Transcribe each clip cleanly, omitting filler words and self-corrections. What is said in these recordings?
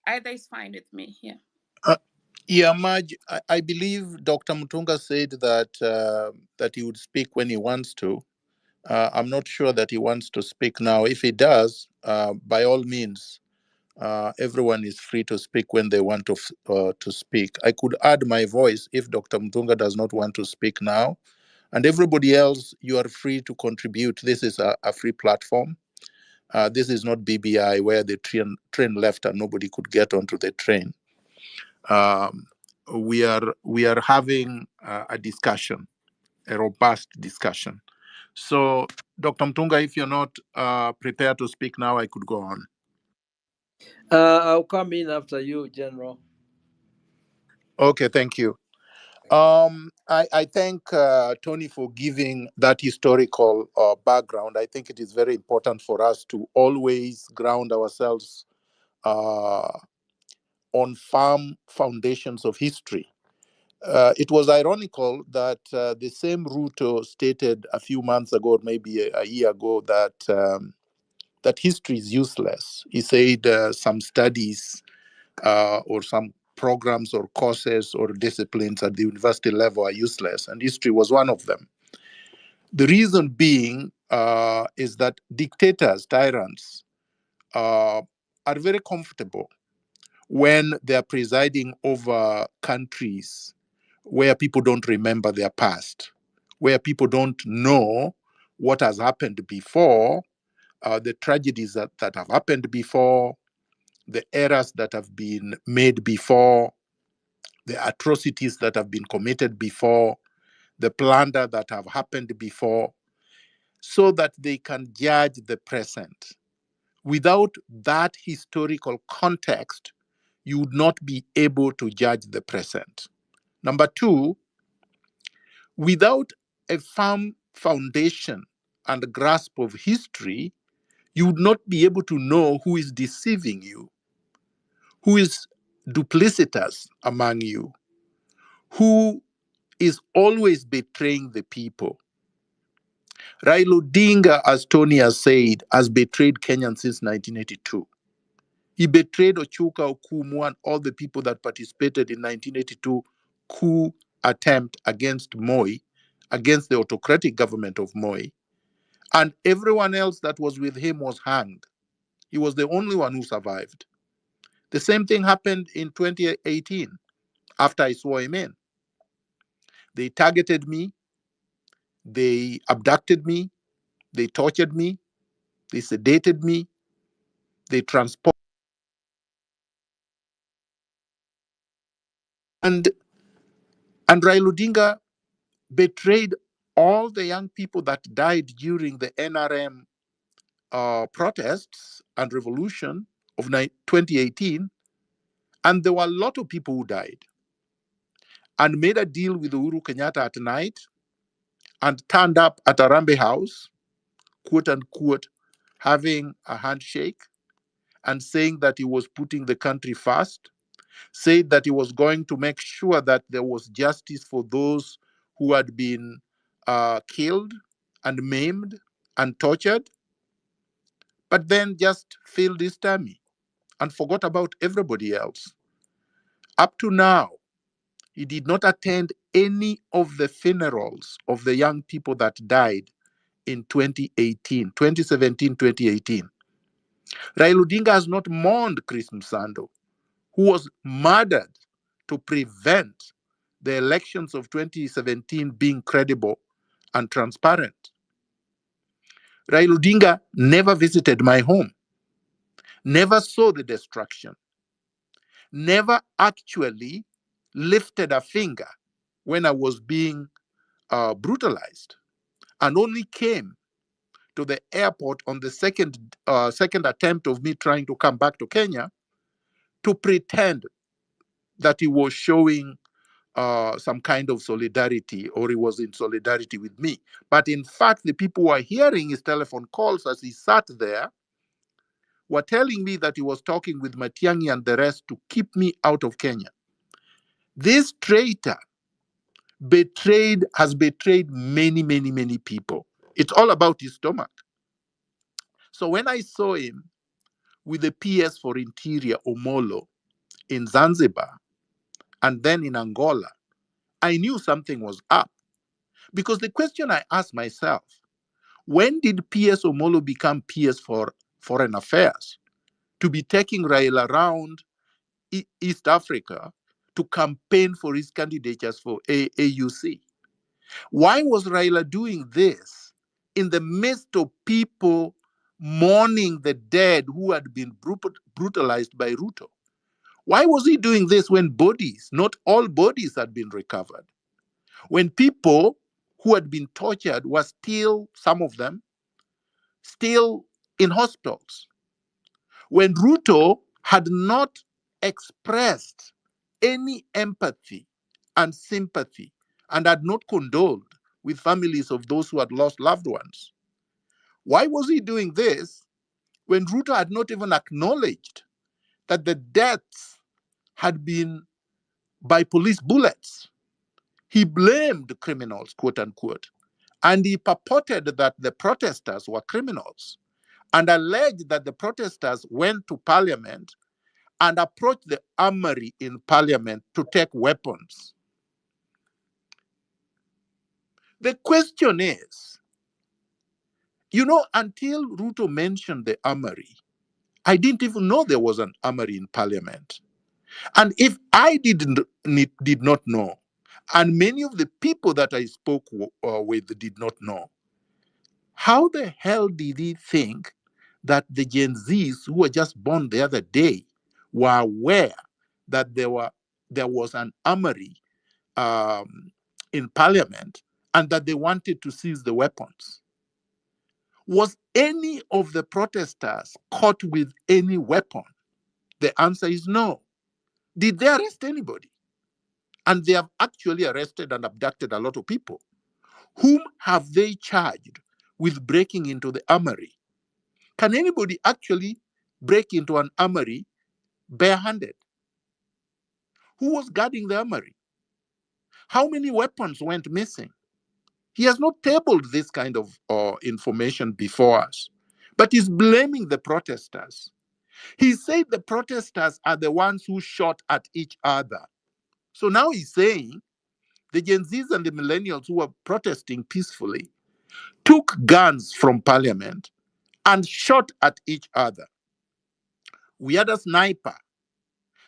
Either is fine with me. Yeah. Yeah, Maj, I believe Dr. Mutunga said that he would speak when he wants to. I'm not sure that he wants to speak now. If he does, by all means, everyone is free to speak when they want to speak. I could add my voice if Dr. Mutunga does not want to speak now. And everybody else, you are free to contribute. This is a free platform. This is not BBI where the train left and nobody could get onto the train. Um, we are having a discussion, a robust discussion. So, Dr. Mtunga, if you're not prepared to speak now, I could go on. I'll come in after you, General. Okay, thank you. I thank Tony for giving that historical background. I think it is very important for us to always ground ourselves on firm foundations of history. It was ironical that the same Ruto stated a few months ago, or maybe a year ago, that history is useless. He said some studies or some programs or courses or disciplines at the university level are useless, and history was one of them. The reason being is that dictators, tyrants, are very comfortable when they are presiding over countries where people don't remember their past, where people don't know what has happened before, the tragedies that have happened before, the errors that have been made before, the atrocities that have been committed before, the plunder that have happened before, so that they can judge the present. Without that historical context, you would not be able to judge the present. Number two, without a firm foundation and grasp of history, you would not be able to know who is deceiving you, who is duplicitous among you, who is always betraying the people. Raila Odinga, as Tony has said, has betrayed Kenyans since 1982. He betrayed Ochuka Okumu and all the people that participated in 1982 coup attempt against Moi, against the autocratic government of Moi. And everyone else that was with him was hanged. He was the only one who survived. The same thing happened in 2018 after I swore him in. They targeted me, they abducted me, they tortured me, they sedated me, they transported. And Raila Odinga betrayed all the young people that died during the NRM protests and revolution of 2018. And there were a lot of people who died. And made a deal with Uhuru Kenyatta at night and turned up at Arambe House, quote unquote, having a handshake and saying that he was putting the country first, said that he was going to make sure that there was justice for those who had been killed and maimed and tortured, but then just filled his tummy and forgot about everybody else. Up to now, he did not attend any of the funerals of the young people that died in 2018, 2017, 2018. Raila Odinga has not mourned Chris Msando, who was murdered to prevent the elections of 2017 being credible and transparent. Raila Odinga never visited my home, never saw the destruction, never actually lifted a finger when I was being brutalized, and only came to the airport on the second attempt of me trying to come back to Kenya to pretend that he was showing some kind of solidarity, or he was in solidarity with me. But in fact, the people who were hearing his telephone calls as he sat there were telling me that he was talking with Matiang'i and the rest to keep me out of Kenya. This traitor has betrayed many, many, many people. It's all about his stomach. So when I saw him with the PS for Interior, Omolo, in Zanzibar, and then in Angola, I knew something was up. Because the question I asked myself, when did PS Omolo become PS for Foreign Affairs to be taking Raila around East Africa to campaign for his candidatures for AUC? Why was Raila doing this in the midst of people mourning the dead who had been brutalized by Ruto? Why was he doing this when bodies, not all bodies, had been recovered? When people who had been tortured were still, some of them, still in hospitals? When Ruto had not expressed any empathy and sympathy and had not condoled with families of those who had lost loved ones? Why was he doing this when Ruto had not even acknowledged that the deaths had been by police bullets? He blamed criminals, quote unquote, and he purported that the protesters were criminals and alleged that the protesters went to parliament and approached the armory in parliament to take weapons. The question is, until Ruto mentioned the armory, I didn't even know there was an armory in parliament. And if I did not know, and many of the people that I spoke with did not know, how the hell did he think that the Gen Zs who were just born the other day were aware that there was an armory in parliament and that they wanted to seize the weapons? Was any of the protesters caught with any weapon? The answer is no. Did they arrest anybody? And they have actually arrested and abducted a lot of people. Whom have they charged with breaking into the armory? Can anybody actually break into an armory barehanded? Who was guarding the armory? How many weapons went missing? He has not tabled this kind of information before us, but he's blaming the protesters. He said the protesters are the ones who shot at each other. So now he's saying the Gen Zs and the millennials who were protesting peacefully took guns from parliament and shot at each other. We had a sniper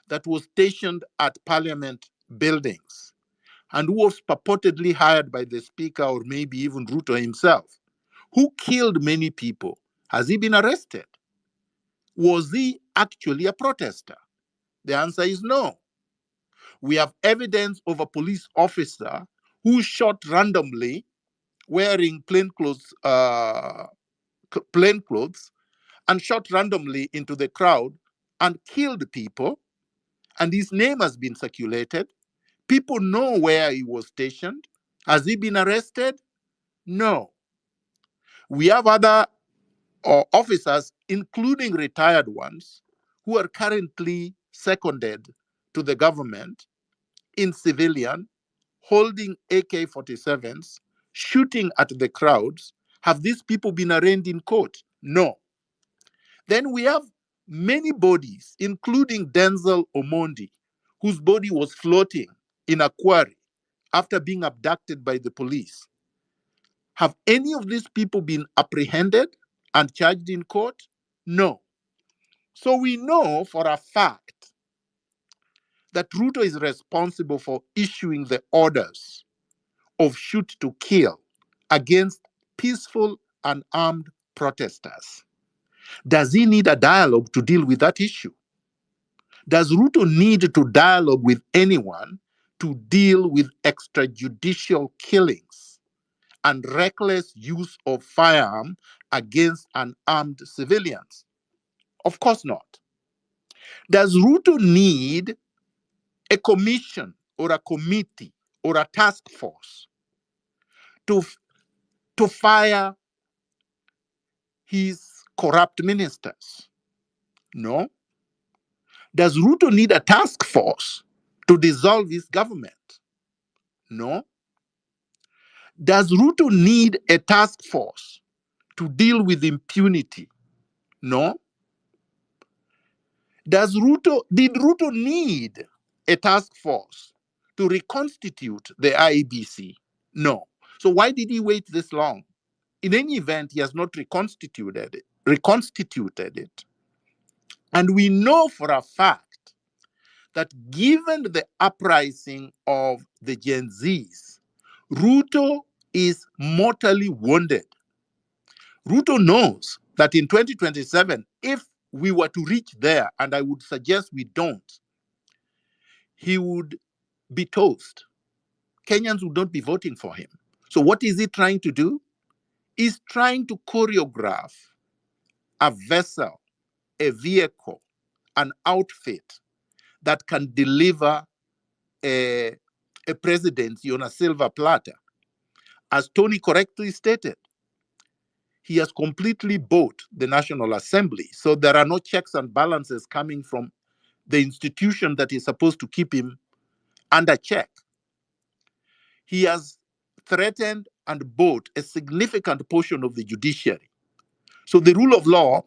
that was stationed at parliament buildings and who was purportedly hired by the speaker or maybe even Ruto himself, who killed many people. Has he been arrested? Was he actually a protester? The answer is no. We have evidence of a police officer who shot randomly wearing plain clothes and shot randomly into the crowd and killed people. And his name has been circulated. People know where he was stationed. Has he been arrested? No. We have other officers, including retired ones, who are currently seconded to the government in civilian, holding AK 47s, shooting at the crowds. Have these people been arraigned in court? No. Then we have many bodies, including Denzel Omondi, whose body was floating in a quarry after being abducted by the police. Have any of these people been apprehended and charged in court? No. So we know for a fact that Ruto is responsible for issuing the orders of shoot to kill against peaceful and armed protesters. Does he need a dialogue to deal with that issue? Does Ruto need to dialogue with anyone to deal with extrajudicial killings and reckless use of firearm against unarmed civilians? Of course not. Does Ruto need a commission or a committee or a task force to, to fire his corrupt ministers? No. Does Ruto need a task force to dissolve his government? No. Does Ruto need a task force to deal with impunity? No. Did Ruto need a task force to reconstitute the IEBC? No. So why did he wait this long? In any event, he has not reconstituted it. And we know for a fact that given the uprising of the Gen Zs, Ruto is mortally wounded. Ruto knows that in 2027, if we were to reach there, and I would suggest we don't, he would be toast. Kenyans would not be voting for him. So, what is he trying to do? He's trying to choreograph a vessel, a vehicle, an outfit that can deliver a, a presidency on a silver platter. As Tony correctly stated, he has completely bought the National Assembly. So there are no checks and balances coming from the institution that is supposed to keep him under check. He has threatened and bought a significant portion of the judiciary. So the rule of law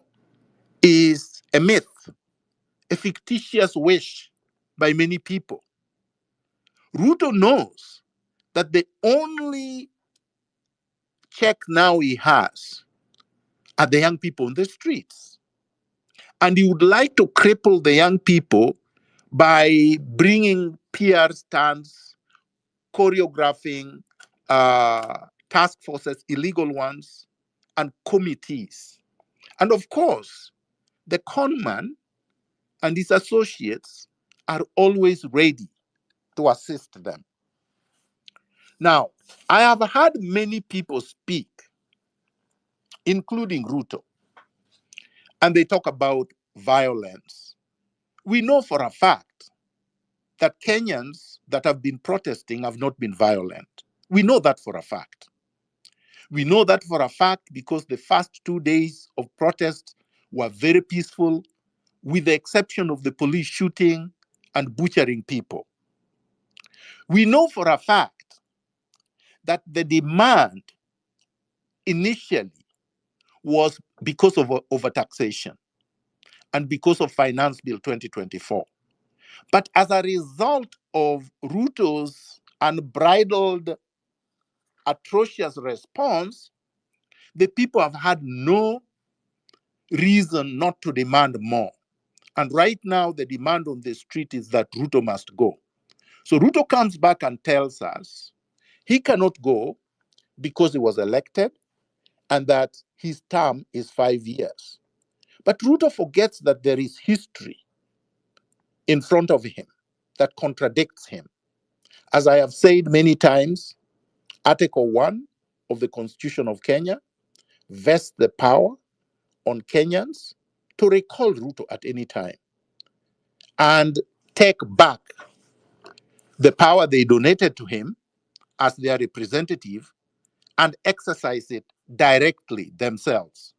is a myth, a fictitious wish by many people. Ruto knows that the only check now he has are the young people on the streets. And he would like to cripple the young people by bringing PR stunts, choreographing task forces, illegal ones, and committees. And of course, the conman and his associates are always ready to assist them. Now, I have heard many people speak, including Ruto, and they talk about violence. We know for a fact that Kenyans that have been protesting have not been violent. We know that for a fact. We know that for a fact because the first 2 days of protest were very peaceful, with the exception of the police shooting and butchering people. We know for a fact that the demand initially was because of overtaxation and because of Finance Bill 2024. But as a result of Ruto's unbridled, atrocious response, the people have had no reason not to demand more. And right now, the demand on the street is that Ruto must go. So Ruto comes back and tells us he cannot go because he was elected and that his term is 5 years. But Ruto forgets that there is history in front of him that contradicts him. As I have said many times, Article 1 of the Constitution of Kenya vests the power on Kenyans to recall Ruto at any time and take back the power they donated to him as their representative and exercise it directly themselves.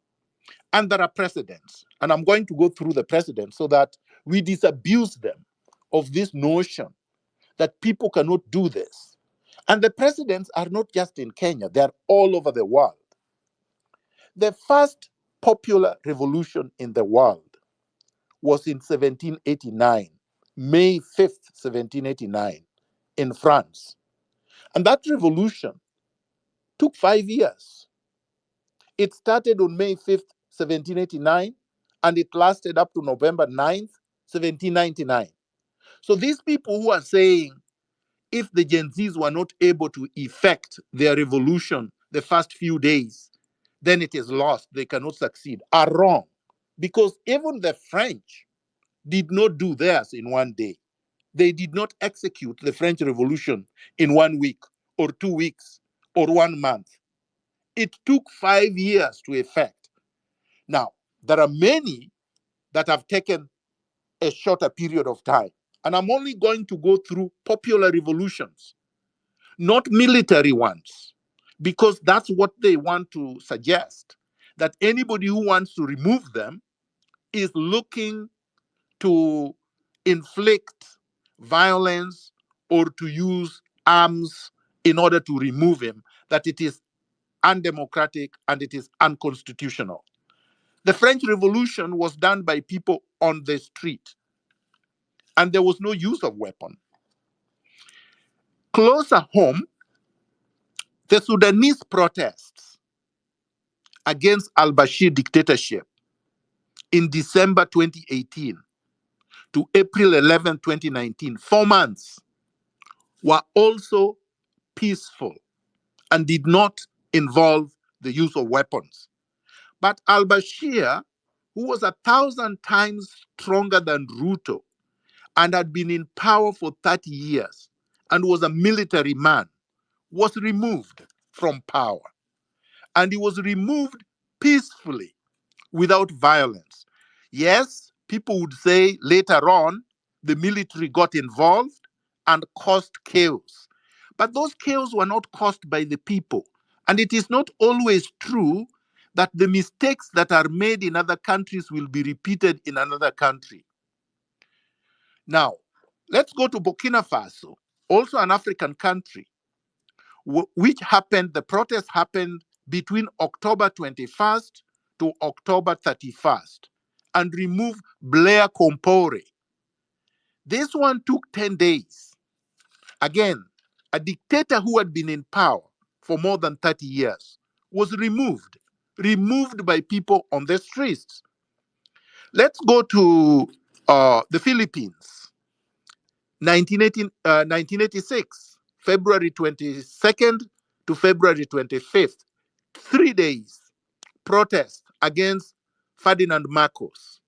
And there are precedents. And I'm going to go through the precedents so that we disabuse them of this notion that people cannot do this. And the precedents are not just in Kenya, they're all over the world. The first popular revolution in the world was in 1789, May 5th, 1789, in France. And that revolution took 5 years. It started on May 5th, 1789, and it lasted up to November 9th, 1799. So these people who are saying if the Gen Zs were not able to effect their revolution the first few days, then it is lost, they cannot succeed, are wrong. Because even the French did not do theirs in one day. They did not execute the French Revolution in 1 week or 2 weeks or 1 month. It took 5 years to effect. Now, there are many that have taken a shorter period of time. And I'm only going to go through popular revolutions, not military ones, because that's what they want to suggest. That anybody who wants to remove them is looking to inflict violence or to use arms in order to remove him, that it is undemocratic and it is unconstitutional. The French Revolution was done by people on the street, and there was no use of weapon. Closer home, the Sudanese protests against al-Bashir dictatorship in December 2018 to April 11, 2019, 4 months, were also peaceful and did not involve the use of weapons. But al-Bashir, who was 1,000 times stronger than Ruto and had been in power for 30 years and was a military man, was removed from power. And he was removed peacefully without violence. Yes, people would say later on the military got involved and caused chaos. But those chaos were not caused by the people. And it is not always true that the mistakes that are made in other countries will be repeated in another country. Now, let's go to Burkina Faso, also an African country, the protest happened between October 21st to October 31st and removed Blair Compaore. This one took 10 days. Again, a dictator who had been in power for more than 30 years was removed by people on the streets. Let's go to the Philippines, 1986, February 22nd to February 25th, 3 days protest against Ferdinand Marcos,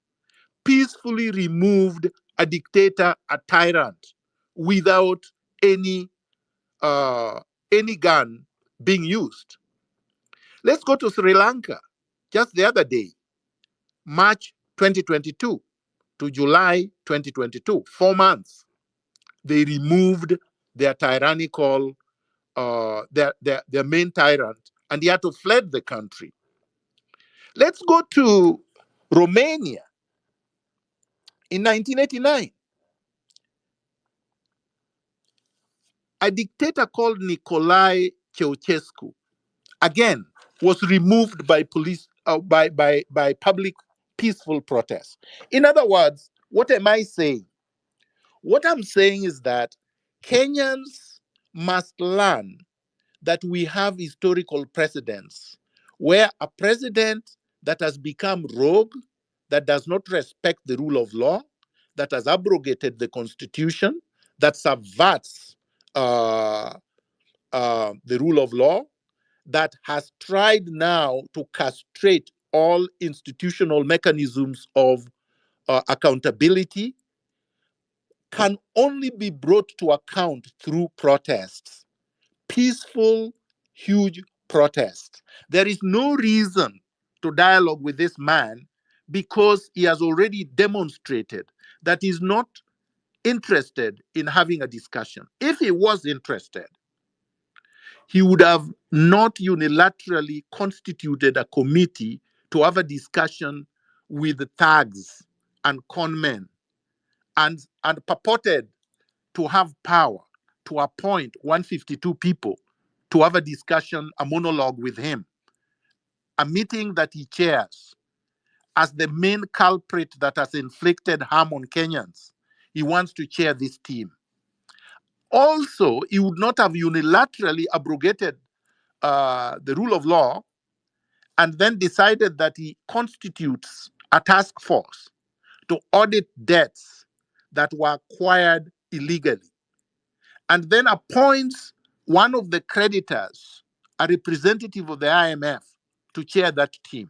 peacefully removed a dictator, a tyrant, without any uh, any gun being used. Let's go to Sri Lanka. Just the other day, March 2022 to July 2022, 4 months, they removed their tyrannical, their main tyrant, and he had to fled the country. Let's go to Romania in 1989. A dictator called Nicolae Ceausescu, again, was removed by police, by public peaceful protests. In other words, what am I saying? What I'm saying is that Kenyans must learn that we have historical precedents where a president that has become rogue, that does not respect the rule of law, that has abrogated the constitution, that subverts uh, the rule of law, that has tried now to castrate all institutional mechanisms of accountability, can only be brought to account through protests, peaceful, huge protests. There is no reason to dialogue with this man because he has already demonstrated that he's not interested in having a discussion. If he was interested, he would have not unilaterally constituted a committee to have a discussion with the thugs and conmen and purported to have power to appoint 152 people to have a discussion, a monologue with him, a meeting that he chairs as the main culprit that has inflicted harm on Kenyans. He wants to chair this team. Also, he would not have unilaterally abrogated the rule of law and then decided that he constitutes a task force to audit debts that were acquired illegally, and then appoints one of the creditors, a representative of the IMF, to chair that team.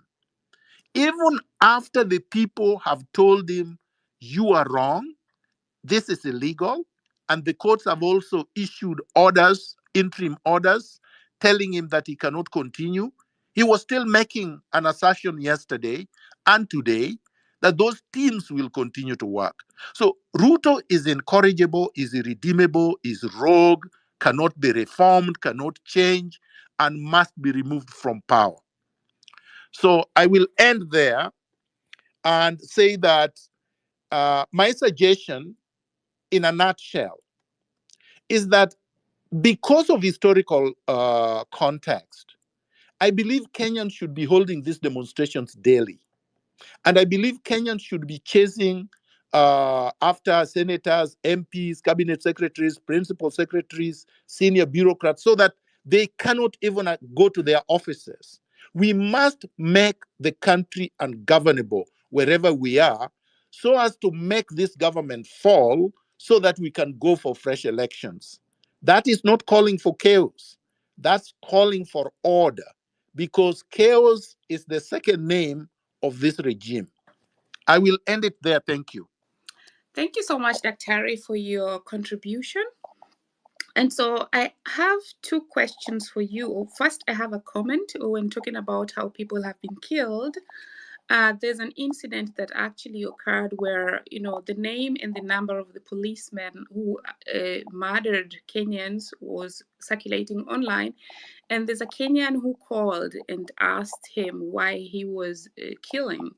Even after the people have told him, you are wrong, this is illegal, and the courts have also issued orders, interim orders, telling him that he cannot continue. He was still making an assertion yesterday and today that those teams will continue to work. So Ruto is incorrigible, is irredeemable, is rogue, cannot be reformed, cannot change, and must be removed from power. So I will end there and say that my suggestion, in a nutshell, is that because of historical context, I believe Kenyans should be holding these demonstrations daily. And I believe Kenyans should be chasing after senators, MPs, cabinet secretaries, principal secretaries, senior bureaucrats, so that they cannot even go to their offices. We must make the country ungovernable wherever we are, so as to make this government fall so that we can go for fresh elections. That is not calling for chaos. That's calling for order, because chaos is the second name of this regime. I will end it there. Thank you. Thank you so much, Dr. Harry, for your contribution. And so I have two questions for you. First, I have a comment when talking about how people have been killed. There's an incident that actually occurred where, the name and the number of the policemen who murdered Kenyans was circulating online. And there's a Kenyan who called and asked him why he was killing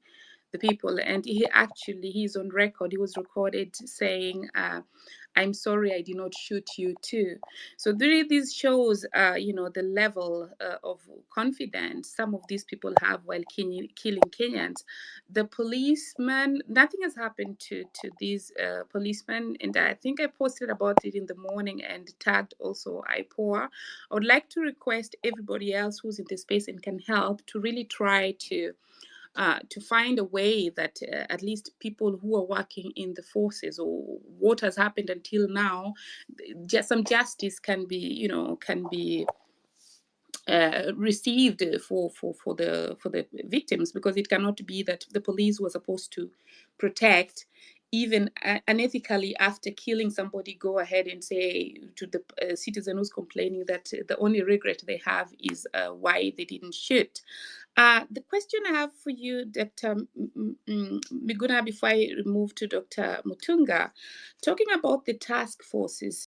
the people. And he's on record. He was recorded saying, I'm sorry I did not shoot you too. So this shows, the level of confidence some of these people have while killing Kenyans. The policemen, nothing has happened to these policemen, and I think I posted about it in the morning and tagged also IPOA. I would like to request everybody else who's in the space and can help to really try to find a way that at least people who are working in the forces, or what has happened until now, just some justice can be, received for the victims, because it cannot be that the police were supposed to protect, even unethically, after killing somebody, go ahead and say to the citizen who's complaining that the only regret they have is why they didn't shoot. The question I have for you, Dr. Miguna, before I move to Dr. Mutunga, talking about the task forces,